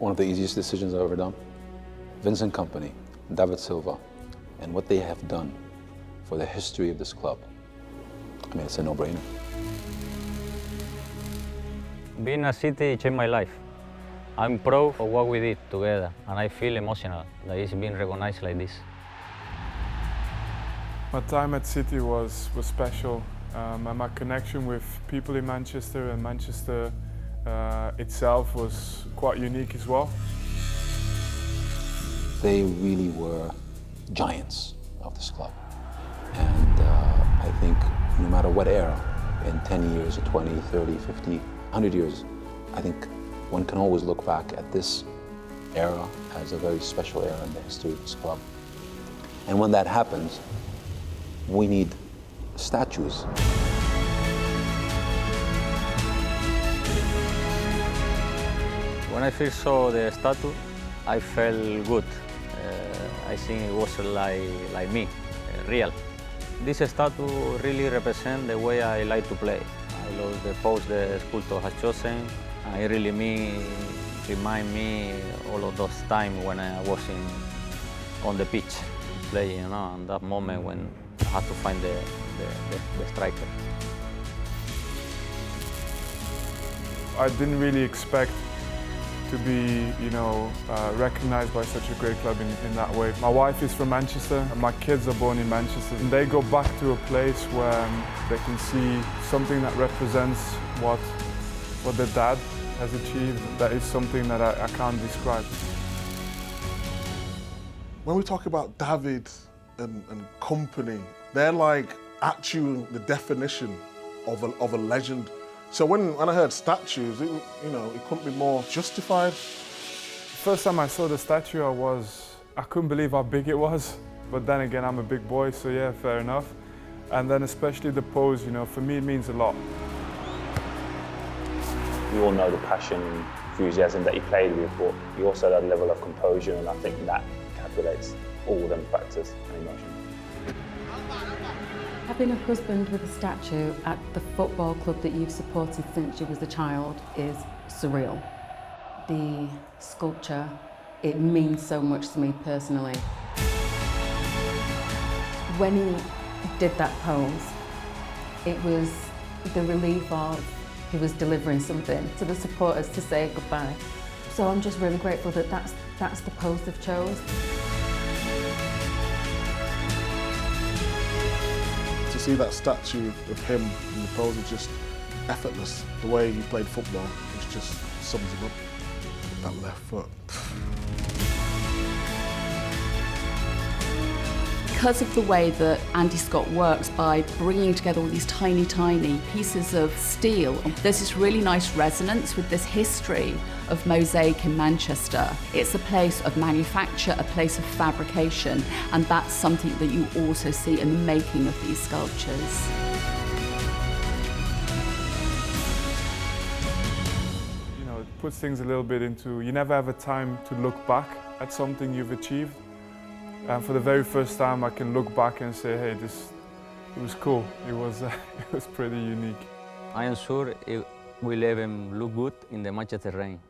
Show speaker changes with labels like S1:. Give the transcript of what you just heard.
S1: one of the easiest decisions I've ever done. Vincent Kompany, David Silva, and what they have done for the history of this club. I mean, it's a no-brainer.
S2: Being a City changed my life. I'm proud of what we did together, and I feel emotional that it's being recognized like this.
S3: My time at City was special, and my connection with people in Manchester and Manchester itself was quite unique as well.
S1: They really were giants of this club. And I think no matter what era, in 10 years or 20, 30, 50, 100 years, I think one can always look back at this era as a very special era in the history of this club. And when that happens, we need statues.
S2: When I first saw the statue, I felt good. I think it was like me, real. This statue really represents the way I like to play. I love the pose the sculptor has chosen. It really remind me all of those times when I was on the pitch playing, you know, and that moment when I had to find the striker.
S3: I didn't really expect to be, recognized by such a great club in that way. My wife is from Manchester, and my kids are born in Manchester. And they go back to a place where they can see something that represents what their dad has achieved. That is something that I can't describe.
S4: When we talk about David and Kompany, they're like actually the definition of a legend. So when I heard statues, it couldn't be more justified.
S3: First time I saw the statue, I couldn't believe how big it was. But then again, I'm a big boy, so yeah, fair enough. And then especially the pose, for me it means a lot.
S5: You all know the passion and enthusiasm that he played with, but he also had a level of composure, and I think that calculates all them factors and emotions.
S6: Having a husband with a statue at the football club that you've supported since you was a child is surreal. The sculpture, it means so much to me personally. When he did that pose, it was the relief of he was delivering something to the supporters to say goodbye. So I'm just really grateful that that's the pose they've chose.
S4: To see that statue of him in the pose is just effortless. The way he played football, it just sums him up. That left foot.
S7: Because of the way that Andy Scott works by bringing together all these tiny, tiny pieces of steel, there's this really nice resonance with this history of mosaic in Manchester. It's a place of manufacture, a place of fabrication, and that's something that you also see in the making of these sculptures.
S3: It puts things a little bit into, you never have a time to look back at something you've achieved. And for the very first time, I can look back and say, hey, it was cool. It was pretty unique.
S2: I am sure it will even look good in the Manchester rain.